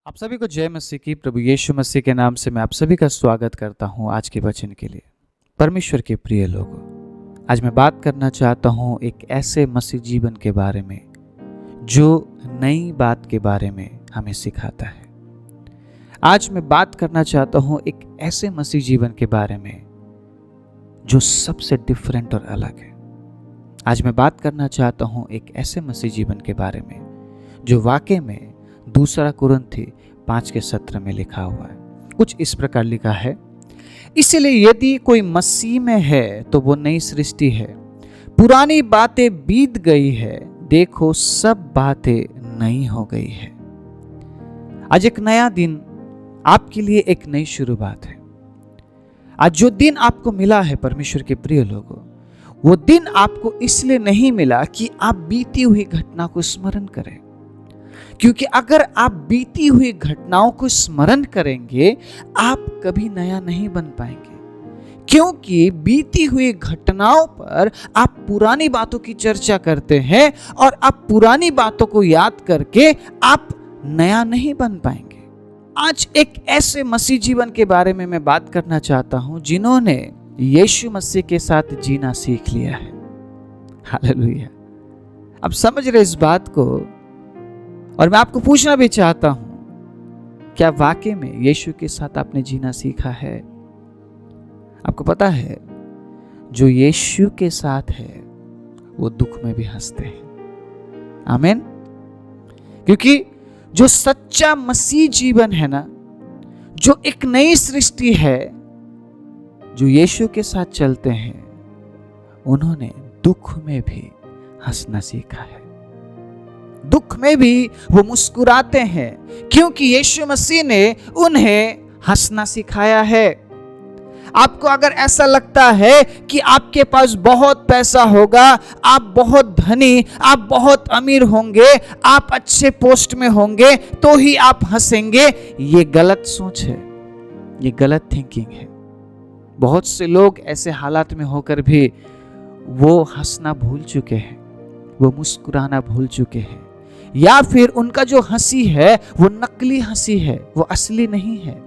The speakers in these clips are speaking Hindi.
आप सभी को जय मसीह की। प्रभु यीशु मसीह के नाम से मैं आप सभी का स्वागत करता हूं आज के वचन के लिए। परमेश्वर के प्रिय लोगों, आज मैं बात करना चाहता हूं एक ऐसे मसीह जीवन के बारे में जो नई बात के बारे में हमें सिखाता है। आज मैं बात करना चाहता हूं एक ऐसे मसीह जीवन के बारे में जो सबसे डिफरेंट और अलग है। आज मैं बात करना चाहता हूं एक ऐसे मसीह जीवन के बारे में जो वाकई में दूसरा कुरिन्थी 5:17 में लिखा हुआ है। कुछ इस प्रकार लिखा है, इसलिए यदि कोई मसीह में है तो वो नई सृष्टि है, पुरानी बातें बीत गई है, देखो सब बातें नई हो गई है। आज एक नया दिन आपके लिए एक नई शुरुआत है। आज जो दिन आपको मिला है परमेश्वर के प्रिय लोगों, वो दिन आपको इसलिए नहीं मिला कि आप बीती हुई घटना को स्मरण करें, क्योंकि अगर आप बीती हुई घटनाओं को स्मरण करेंगे आप कभी नया नहीं बन पाएंगे। क्योंकि बीती हुई घटनाओं पर आप पुरानी बातों की चर्चा करते हैं और आप पुरानी बातों को याद करके आप नया नहीं बन पाएंगे। आज एक ऐसे मसीह जीवन के बारे में मैं बात करना चाहता हूं जिन्होंने यीशु मसीह के साथ जीना सीख लिया है। हालेलुया। आप समझ रहे इस बात को? और मैं आपको पूछना भी चाहता हूं, क्या वाकई में यीशु के साथ आपने जीना सीखा है? आपको पता है, जो यीशु के साथ है वो दुख में भी हंसते हैं। आमीन। क्योंकि जो सच्चा मसीह जीवन है ना, जो एक नई सृष्टि है, जो यीशु के साथ चलते हैं, उन्होंने दुख में भी हंसना सीखा है। दुख में भी वो मुस्कुराते हैं, क्योंकि यीशु मसीह ने उन्हें हंसना सिखाया है। आपको अगर ऐसा लगता है कि आपके पास बहुत पैसा होगा, आप बहुत धनी, आप बहुत अमीर होंगे, आप अच्छे पोस्ट में होंगे तो ही आप हंसेंगे, ये गलत सोच है, ये गलत थिंकिंग है। बहुत से लोग ऐसे हालात में होकर भी वो हंसना भूल चुके हैं, वो मुस्कुराना भूल चुके हैं, या फिर उनका जो हंसी है वो नकली हंसी है, वो असली नहीं है।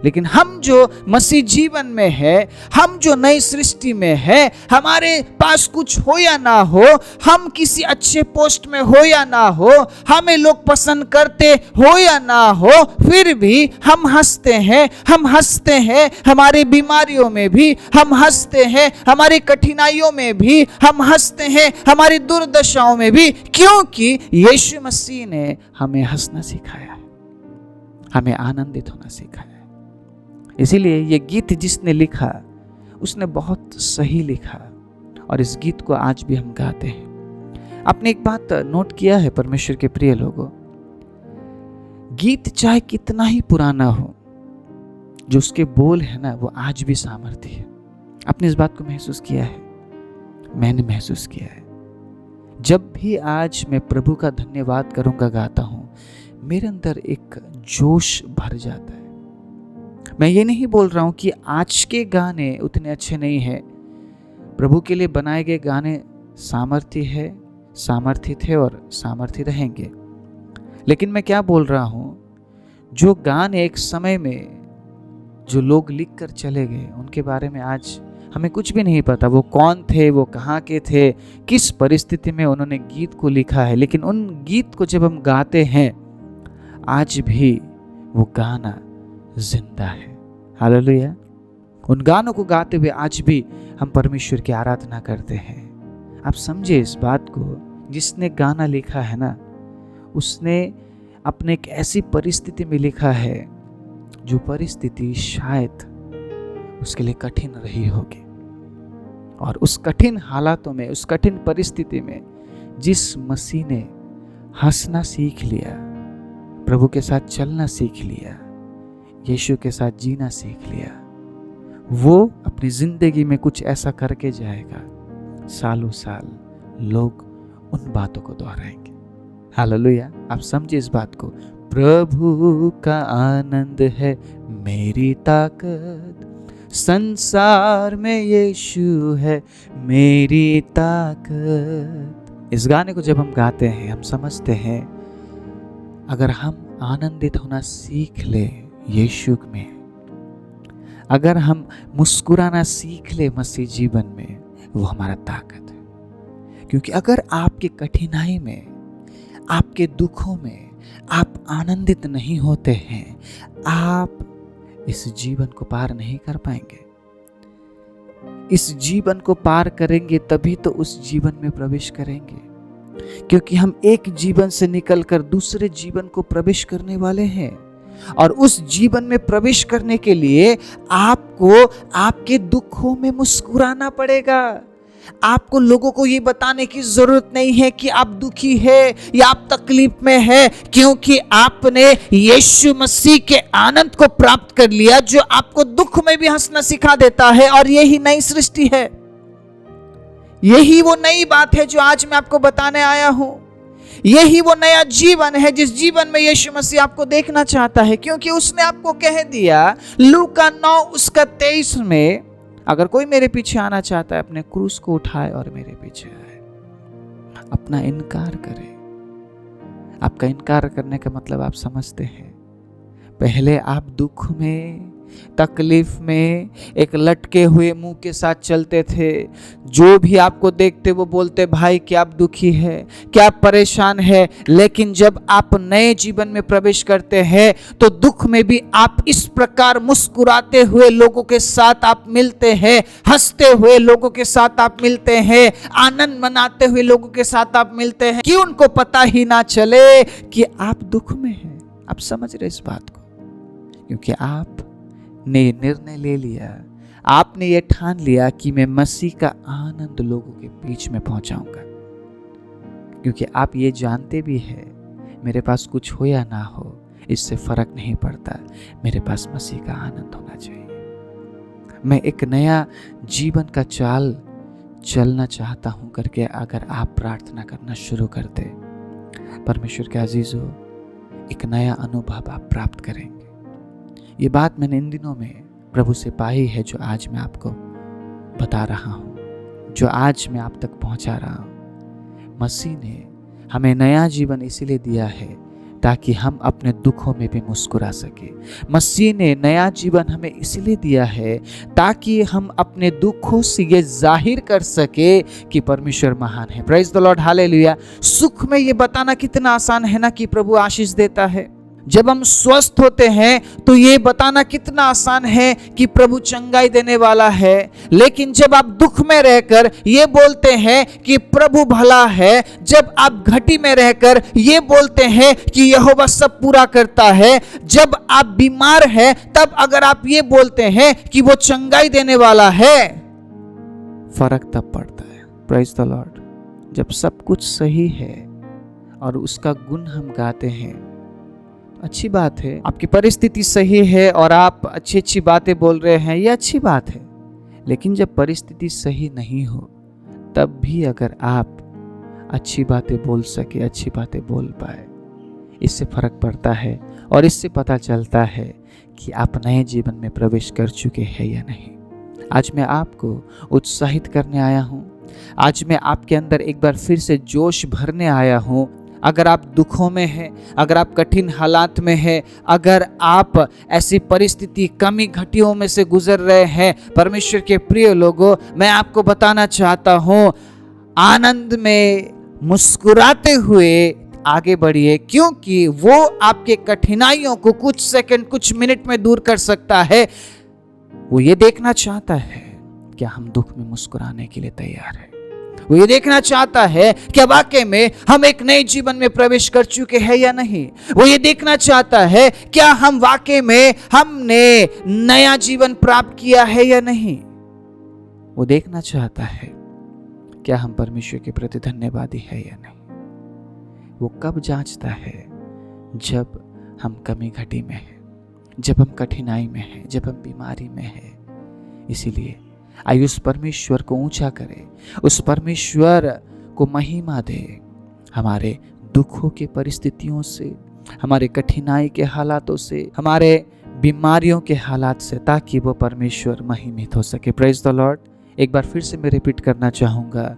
लेकिन हम जो मसीह जीवन में है, हम जो नई सृष्टि में है, हमारे पास कुछ हो या ना हो, हम किसी अच्छे पोस्ट में हो या ना हो, हमें लोग पसंद करते हो या ना हो, फिर भी हम हंसते हैं। हम हंसते हैं हमारी बीमारियों में भी, हम हंसते हैं हमारी कठिनाइयों में भी, हम हंसते हैं हमारी दुर्दशाओं में भी, क्योंकि यीशु मसीह ने हमें हंसना सिखाया है, हमें आनंदित होना सिखाया है। इसीलिए ये गीत जिसने लिखा उसने बहुत सही लिखा, और इस गीत को आज भी हम गाते हैं। आपने एक बात नोट किया है परमेश्वर के प्रिय लोगों, गीत चाहे कितना ही पुराना हो, जो उसके बोल है ना वो आज भी सामर्थ्य है। आपने इस बात को महसूस किया है? मैंने महसूस किया है। जब भी आज मैं प्रभु का धन्यवाद करूंगा गाता हूं, मेरे अंदर एक जोश भर जाता है। मैं ये नहीं बोल रहा हूं कि आज के गाने उतने अच्छे नहीं हैं। प्रभु के लिए बनाए गए गाने सामर्थ्य है, सामर्थ्य थे और सामर्थ्य रहेंगे। लेकिन मैं क्या बोल रहा हूं, जो गाने एक समय में जो लोग लिख कर चले गए, उनके बारे में आज हमें कुछ भी नहीं पता। वो कौन थे, वो कहाँ के थे, किस परिस्थिति में उन्होंने गीत को लिखा है। लेकिन उन गीत को जब हम गाते हैं, आज भी वो गाना जिंदा है। हालेलुया। उन गानों को गाते हुए आज भी हम परमेश्वर की आराधना करते हैं। आप समझे इस बात को, जिसने गाना लिखा है ना, उसने अपने एक ऐसी परिस्थिति में लिखा है जो परिस्थिति शायद उसके लिए कठिन रही होगी, और उस कठिन हालातों में, उस कठिन परिस्थिति में जिस मसीह ने हंसना सीख लिया, प्रभु के साथ चलना सीख लिया, यीशु के साथ जीना सीख लिया, वो अपनी जिंदगी में कुछ ऐसा करके जाएगा, सालों साल लोग उन बातों को दोहराएंगे। हालेलुया। आप समझिए इस बात को, प्रभु का आनंद है मेरी ताकत, संसार में यीशु है मेरी ताकत। इस गाने को जब हम गाते हैं, हम समझते हैं अगर हम आनंदित होना सीख ले यीशु में, अगर हम मुस्कुराना सीख ले मसीह जीवन में, वो हमारा ताकत है। क्योंकि अगर आपकी कठिनाई में, आपके दुखों में आप आनंदित नहीं होते हैं, आप इस जीवन को पार नहीं कर पाएंगे। इस जीवन को पार करेंगे तभी तो उस जीवन में प्रवेश करेंगे, क्योंकि हम एक जीवन से निकलकर दूसरे जीवन को प्रवेश करने वाले हैं। और उस जीवन में प्रवेश करने के लिए आपको आपके दुखों में मुस्कुराना पड़ेगा। आपको लोगों को ये बताने की जरूरत नहीं है कि आप दुखी है या आप तकलीफ में है, क्योंकि आपने यीशु मसीह के आनंद को प्राप्त कर लिया, जो आपको दुख में भी हंसना सिखा देता है। और यही नई सृष्टि है, यही वो नई बात है जो आज मैं आपको बताने आया हूं। यही वो नया जीवन है जिस जीवन में यीशु मसीह आपको देखना चाहता है, क्योंकि उसने आपको कह दिया लूका 9 उसका 23 में, अगर कोई मेरे पीछे आना चाहता है अपने क्रूस को उठाए और मेरे पीछे आए। अपना इनकार करे। आपका इनकार करने का मतलब आप समझते हैं, पहले आप दुख में, तकलीफ में एक लटके हुए मुंह के साथ चलते थे। जो भी आपको देखते वो बोलते भाई क्या आप दुखी है, क्या आप परेशान है। लेकिन जब आप नए जीवन में प्रवेश करते हैं तो दुख में भी आप इस प्रकार मुस्कुराते हुए लोगों के साथ आप मिलते हैं, हंसते हुए लोगों के साथ आप मिलते हैं, आनंद मनाते हुए लोगों के साथ आप मिलते हैं कि उनको पता ही ना चले कि आप दुख में हैं। आप समझ रहे इस बात को? क्योंकि आप ने निर्णय ले लिया, आपने ये ठान लिया कि मैं मसीह का आनंद लोगों के बीच में पहुंचाऊंगा। क्योंकि आप ये जानते भी हैं मेरे पास कुछ हो या ना हो, इससे फर्क नहीं पड़ता, मेरे पास मसीह का आनंद होना चाहिए। मैं एक नया जीवन का चाल चलना चाहता हूं करके अगर आप प्रार्थना करना शुरू कर दे, परमेश्वर के अजीजों, एक नया अनुभव आप प्राप्त करेंगे। ये बात मैंने इन दिनों में प्रभु से पाई है, जो आज मैं आपको बता रहा हूँ, जो आज मैं आप तक पहुँचा रहा हूँ। मसीह ने हमें नया जीवन इसीलिए दिया है ताकि हम अपने दुखों में भी मुस्कुरा सके। मसीह ने नया जीवन हमें इसलिए दिया है ताकि हम अपने दुखों से ये जाहिर कर सके कि परमेश्वर महान है। Praise the Lord, hallelujah. सुख में ये बताना कितना आसान है ना कि प्रभु आशीष देता है। जब हम स्वस्थ होते हैं तो ये बताना कितना आसान है कि प्रभु चंगाई देने वाला है। लेकिन जब आप दुख में रहकर ये बोलते हैं कि प्रभु भला है, जब आप घटी में रहकर ये बोलते हैं कि यहोवा सब पूरा करता है, जब आप बीमार हैं तब अगर आप ये बोलते हैं कि वो चंगाई देने वाला है, फर्क तब पड़ता है। Praise the Lord. जब सब कुछ सही है और उसका गुण हम गाते हैं, अच्छी बात है। आपकी परिस्थिति सही है और आप अच्छी अच्छी बातें बोल रहे हैं, ये अच्छी बात है। लेकिन जब परिस्थिति सही नहीं हो तब भी अगर आप अच्छी बातें बोल सके, अच्छी बातें बोल पाए, इससे फर्क पड़ता है और इससे पता चलता है कि आप नए जीवन में प्रवेश कर चुके हैं या नहीं। आज मैं आपको उत्साहित करने आया हूँ। आज मैं आपके अंदर एक बार फिर से जोश भरने आया हूँ। अगर आप दुखों में हैं, अगर आप कठिन हालात में हैं, अगर आप ऐसी परिस्थिति, कमी घटियों में से गुजर रहे हैं, परमेश्वर के प्रिय लोगों, मैं आपको बताना चाहता हूँ, आनंद में मुस्कुराते हुए आगे बढ़िए, क्योंकि वो आपके कठिनाइयों को कुछ सेकंड, कुछ मिनट में दूर कर सकता है। वो ये देखना चाहता है क्या हम दुख में मुस्कुराने के लिए तैयार हैं। वो ये देखना चाहता है कि वाकई में हम एक नए जीवन में प्रवेश कर चुके हैं या नहीं। वो ये देखना चाहता है क्या हम वाकई में हमने नया जीवन प्राप्त किया है या नहीं। वो देखना चाहता है क्या हम परमेश्वर के प्रति धन्यवादी है या नहीं। वो कब जांचता है? जब हम कमी घटी में हैं, जब हम कठिनाई में हैं, जब हम बीमारी में हैं। इसीलिए आइए उस परमेश्वर को ऊंचा करें, उस परमेश्वर को महिमा दे हमारे दुखों के परिस्थितियों से, हमारे कठिनाई के हालातों से, हमारे बीमारियों के हालात से, ताकि वो परमेश्वर महिमित हो सके। Praise the Lord. एक बार फिर से मैं रिपीट करना चाहूँगा,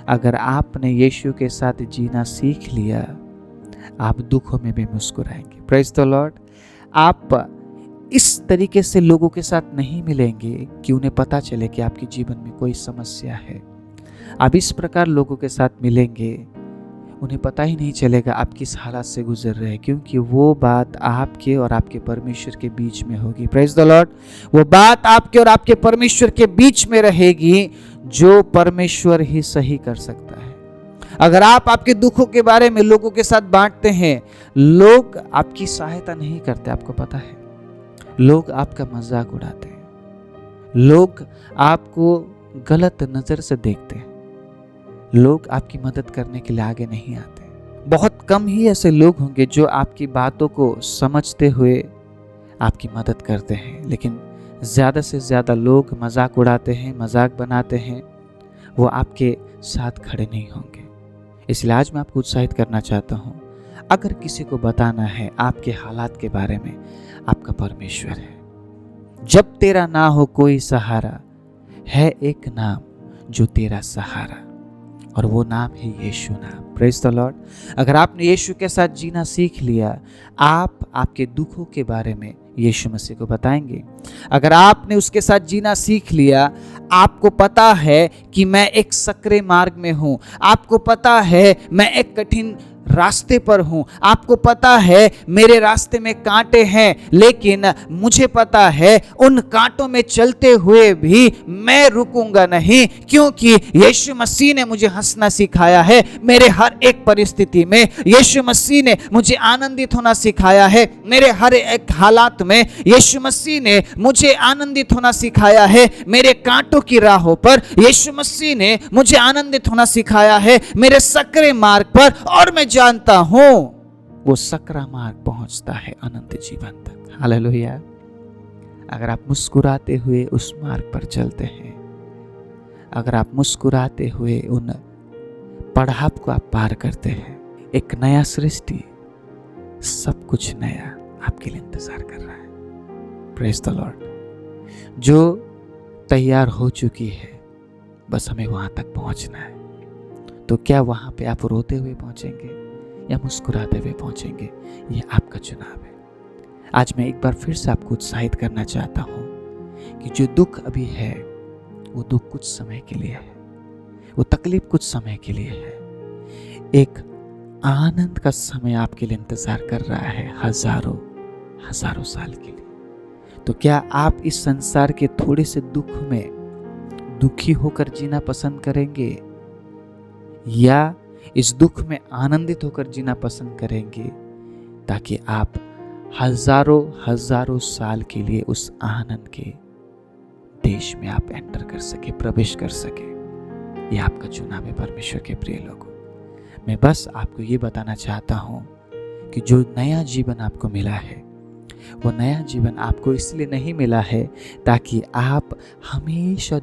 अगर आपने यीशु के साथ जीना सीख लिया, आप दुखों में भी मुस्कुराएंगे। Praise the Lord. आप इस तरीके से लोगों के साथ नहीं मिलेंगे कि उन्हें पता चले कि आपके जीवन में कोई समस्या है। आप इस प्रकार लोगों के साथ मिलेंगे, उन्हें पता ही नहीं चलेगा आप किस हालात से गुजर रहे हैं, क्योंकि वो बात आपके और आपके परमेश्वर के बीच में होगी। Praise the Lord. वो बात आपके और आपके परमेश्वर के बीच में रहेगी, जो परमेश्वर ही सही कर सकता है। अगर आप आपके दुखों के बारे में लोगों के साथ बांटते हैं, लोग आपकी सहायता नहीं करते, आपको पता है। लोग आपका मजाक उड़ाते हैं, लोग आपको गलत नजर से देखते हैं, लोग आपकी मदद करने के लिए आगे नहीं आते। बहुत कम ही ऐसे लोग होंगे जो आपकी बातों को समझते हुए आपकी मदद करते हैं, लेकिन ज़्यादा से ज़्यादा लोग मजाक उड़ाते हैं, मजाक बनाते हैं, वो आपके साथ खड़े नहीं होंगे। इसलिए आज मैं आपको उत्साहित करना चाहता हूँ, अगर किसी को बताना है आपके हालात के बारे में, आपका परमेश्वर है। जब तेरा ना हो कोई सहारा, है एक नाम जो तेरा सहारा, और वो नाम है यीशु नाम। Praise the Lord. अगर आपने यीशु के साथ जीना सीख लिया, आप आपके दुखों के बारे में यीशु मसीह को बताएंगे। अगर आपने उसके साथ जीना सीख लिया, आपको पता है कि मैं एक सकरे मार्ग में हूं, आपको पता है मैं एक कठिन रास्ते पर हूं, आपको पता है मेरे रास्ते में कांटे हैं, लेकिन मुझे पता है उन कांटों में चलते हुए भी मैं रुकूंगा नहीं, क्योंकि यीशु मसीह ने मुझे हंसना सिखाया है। मेरे हर एक परिस्थिति में यीशु मसीह ने मुझे आनंदित होना सिखाया है। मेरे हर एक हालात में यीशु मसीह ने मुझे आनंदित होना सिखाया है। मेरे कांटों की राहों पर यीशु मसीह ने मुझे आनंदित होना सिखाया है, मेरे सकरे मार्ग पर। और मैं जानता हूं वो सकरा मार्ग पहुंचता है अनंत जीवन तक। हालेलुया। अगर आप मुस्कुराते हुए उस मार्ग पर चलते हैं, अगर आप मुस्कुराते हुए उन पड़ाव को आप पार करते हैं, एक नया सृष्टि, सब कुछ नया आपके लिए इंतजार कर रहा है। Praise the Lord. जो तैयार हो चुकी है, बस हमें वहां तक पहुंचना है। तो क्या वहां पे आप रोते हुए पहुंचेंगे या मुस्कुराते हुए पहुंचेंगे, ये आपका चुनाव है। आज मैं एक बार फिर से आपको उत्साहित करना चाहता हूं कि जो दुख अभी है, वो दुख कुछ समय के लिए है, वो तकलीफ कुछ समय के लिए है। एक आनंद का समय आपके लिए इंतजार कर रहा है, हजारों हजारों साल के लिए। तो क्या आप इस संसार के थोड़े से दुख में दुखी होकर जीना पसंद करेंगे, या इस दुख में आनंदित होकर जीना पसंद करेंगे, ताकि आप हजारों हजारों साल के लिए उस आनंद के देश में आप एंटर कर सके, प्रवेश कर सके। यह आपका चुनाव है परमेश्वर के प्रिय लोगों। मैं बस आपको ये बताना चाहता हूं कि जो नया जीवन आपको मिला है, वो नया जीवन आपको इसलिए नहीं मिला है ताकि आप हमेशा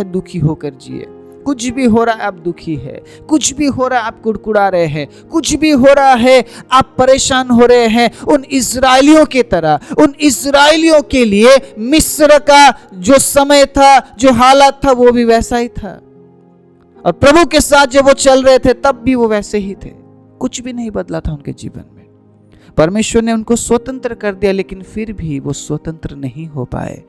दुखी होकर जिए। कुछ भी हो रहा है आप दुखी है, कुछ भी हो रहा है आप कुड़कुड़ा रहे हैं, कुछ भी हो रहा है आप परेशान हो रहे हैं। उन इजराइलियों की तरह, उन इजराइलियों के लिए मिस्र का जो समय था, जो हालात था, वो भी वैसा ही था। और प्रभु के साथ जब वो चल रहे थे, तब भी वो वैसे ही थे। कुछ भी नहीं बदला था उनके जीवन में। परमेश्वर ने उनको स्वतंत्र कर दिया, लेकिन फिर भी वो स्वतंत्र नहीं हो पाए,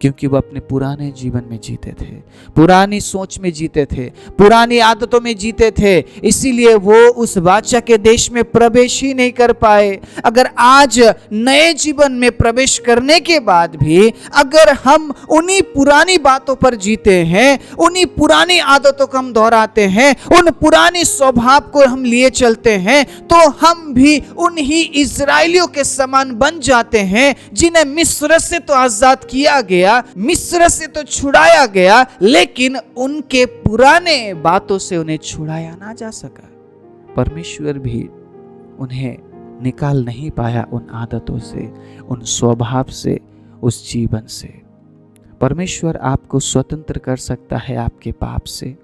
क्योंकि वो अपने पुराने जीवन में जीते थे, पुरानी सोच में जीते थे, पुरानी आदतों में जीते थे। इसीलिए वो उस बादशाह के देश में प्रवेश ही नहीं कर पाए। अगर आज नए जीवन में प्रवेश करने के बाद भी अगर हम उन्हीं पुरानी बातों पर जीते हैं, उन्हीं पुरानी आदतों को हम दोहराते हैं, उन पुरानी स्वभाव को हम लिए चलते हैं, तो हम भी उन्हीं इजराइलियों के समान बन जाते हैं, जिन्हें मिस्र से तो आजाद किया गया, मिस्र से तो छुड़ाया गया, लेकिन उनके पुराने बातों से उन्हें छुड़ाया ना जा सका। परमेश्वर भी उन्हें निकाल नहीं पाया उन आदतों से, उन स्वभाव से, उस जीवन से। परमेश्वर आपको स्वतंत्र कर सकता है आपके पाप से,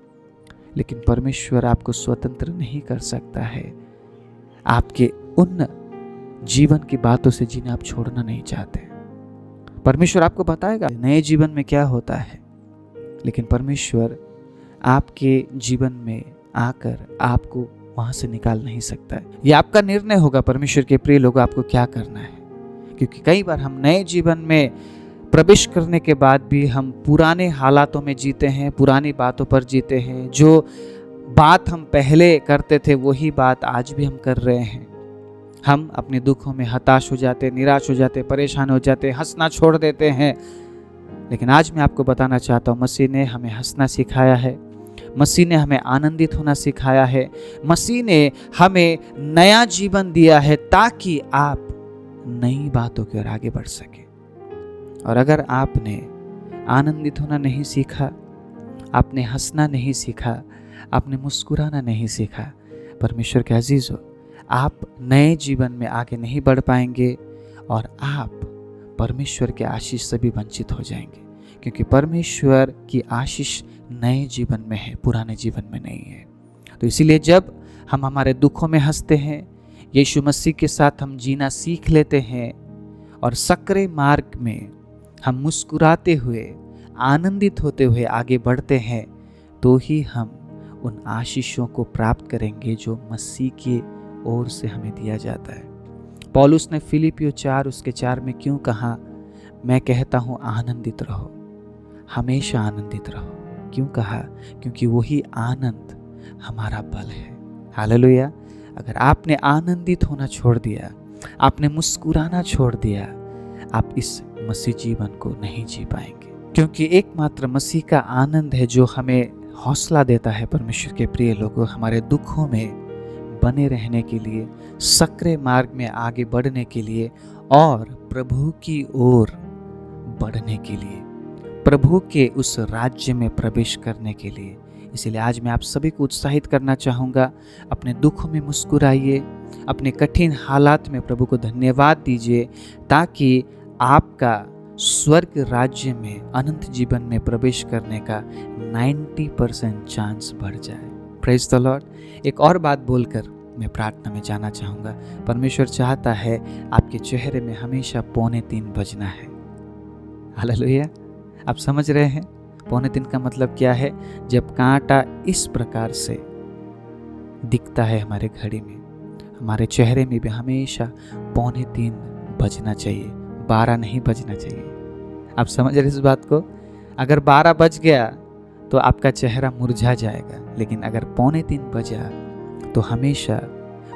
लेकिन परमेश्वर आपको स्वतंत्र नहीं कर सकता है आपके उन जीवन की बातों से जिन्हें आप छोड़ना नहीं चाहते। परमेश्वर आपको बताएगा नए जीवन में क्या होता है, लेकिन परमेश्वर आपके जीवन में आकर आपको वहां से निकाल नहीं सकता है। ये आपका निर्णय होगा परमेश्वर के प्रिय लोगों, आपको क्या करना है। क्योंकि कई बार हम नए जीवन में प्रवेश करने के बाद भी हम पुराने हालातों में जीते हैं, पुरानी बातों पर जीते हैं। जो बात हम पहले करते थे वही बात आज भी हम कर रहे हैं। हम अपने दुखों में हताश हो जाते, निराश हो जाते, परेशान हो जाते, हंसना छोड़ देते हैं। लेकिन आज मैं आपको बताना चाहता हूँ, मसीह ने हमें हंसना सिखाया है, मसीह ने हमें आनंदित होना सिखाया है, मसीह ने हमें नया जीवन दिया है ताकि आप नई बातों की ओर आगे बढ़ सके। और अगर आपने आनंदित होना नहीं सीखा, आपने हंसना नहीं सीखा, आपने मुस्कुराना नहीं सीखा, परमेश्वर के अजीजों, आप नए जीवन में आगे नहीं बढ़ पाएंगे और आप परमेश्वर के आशीष से भी वंचित हो जाएंगे। क्योंकि परमेश्वर की आशीष नए जीवन में है, पुराने जीवन में नहीं है। तो इसीलिए जब हम हमारे दुखों में हंसते हैं, यीशु मसीह के साथ हम जीना सीख लेते हैं और सकरे मार्ग में हम मुस्कुराते हुए, आनंदित होते हुए आगे बढ़ते हैं, तो ही हम उन आशीषों को प्राप्त करेंगे जो मसीह की ओर से हमें दिया जाता है। पौलुस ने फिलिपियो 4:4 में क्यों कहा, मैं कहता हूँ आनंदित रहो, हमेशा आनंदित रहो। क्यों कहा? क्योंकि वही आनंद हमारा बल है। हालेलुया। अगर आपने आनंदित होना छोड़ दिया, आपने मुस्कुराना छोड़ दिया, आप इस मसीह जीवन को नहीं जी पाएंगे। क्योंकि एकमात्र मसीह का आनंद है जो हमें हौसला देता है परमेश्वर के प्रिय लोगों, हमारे दुखों में बने रहने के लिए, सकरे मार्ग में आगे बढ़ने के लिए और प्रभु की ओर बढ़ने के लिए, प्रभु के उस राज्य में प्रवेश करने के लिए। इसलिए आज मैं आप सभी को उत्साहित करना चाहूँगा, अपने दुखों में मुस्कुराइए, अपने कठिन हालात में प्रभु को धन्यवाद दीजिए, ताकि आपका स्वर्ग राज्य में, अनंत जीवन में प्रवेश करने का 90% चांस बढ़ जाए। Praise the Lord. एक और बात बोलकर मैं प्रार्थना में जाना चाहूँगा। परमेश्वर चाहता है आपके चेहरे में हमेशा 2:45 बजना है। हालेलुया। आप समझ रहे हैं 2:45 का मतलब क्या है? जब कांटा इस प्रकार से दिखता है हमारे घड़ी में, हमारे चेहरे में भी हमेशा 2:45 बजना चाहिए, 12 नहीं बजना चाहिए। आप समझ रहे इस बात को? अगर 12 बज गया तो आपका चेहरा मुरझा जाएगा, लेकिन अगर 2:45 बजा तो हमेशा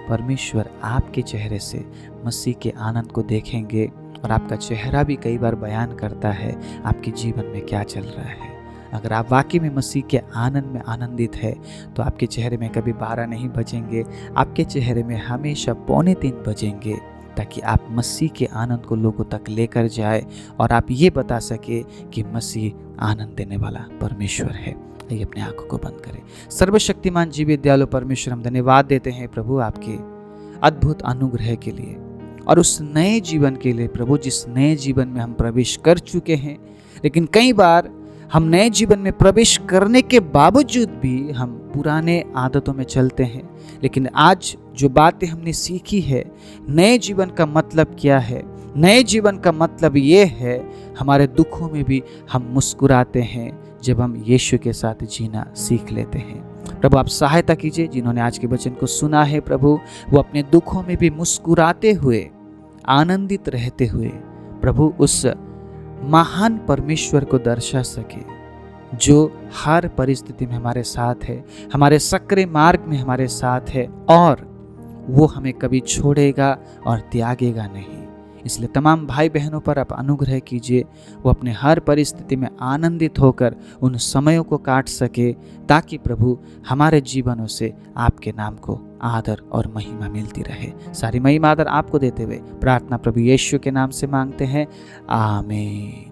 परमेश्वर आपके चेहरे से मसीह के आनंद को देखेंगे। और आपका चेहरा भी कई बार बयान करता है आपके जीवन में क्या चल रहा है। अगर आप वाकई में मसीह के आनंद में आनंदित है तो आपके चेहरे में कभी 12 नहीं बजेंगे, आपके चेहरे में हमेशा 2:45 बजेंगे, ताकि आप मसीह के आनंद को लोगों तक लेकर जाए और आप ये बता सके कि मसीह आनंद देने वाला परमेश्वर है। आइए अपने आंखों को बंद करें। सर्वशक्तिमान जीवित दयालु परमेश्वर, हम धन्यवाद देते हैं प्रभु आपके अद्भुत अनुग्रह के लिए और उस नए जीवन के लिए प्रभु, जिस नए जीवन में हम प्रवेश कर चुके हैं। लेकिन कई बार हम नए जीवन में प्रवेश करने के बावजूद भी हम पुराने आदतों में चलते हैं। लेकिन आज जो बातें हमने सीखी है, नए जीवन का मतलब क्या है? नए जीवन का मतलब ये है, हमारे दुखों में भी हम मुस्कुराते हैं जब हम यीशु के साथ जीना सीख लेते हैं। प्रभु आप सहायता कीजिए, जिन्होंने आज के वचन को सुना है प्रभु, वो अपने दुखों में भी मुस्कुराते हुए, आनंदित रहते हुए प्रभु उस महान परमेश्वर को दर्शा सके, जो हर परिस्थिति में हमारे साथ है, हमारे सकरे मार्ग में हमारे साथ है और वो हमें कभी छोड़ेगा और त्यागेगा नहीं। इसलिए तमाम भाई बहनों पर आप अनुग्रह कीजिए, वो अपने हर परिस्थिति में आनंदित होकर उन समयों को काट सके, ताकि प्रभु हमारे जीवनों से आपके नाम को आदर और महिमा मिलती रहे। सारी महिमा आदर आपको देते हुए प्रार्थना प्रभु यीशु के नाम से मांगते हैं, आमीन।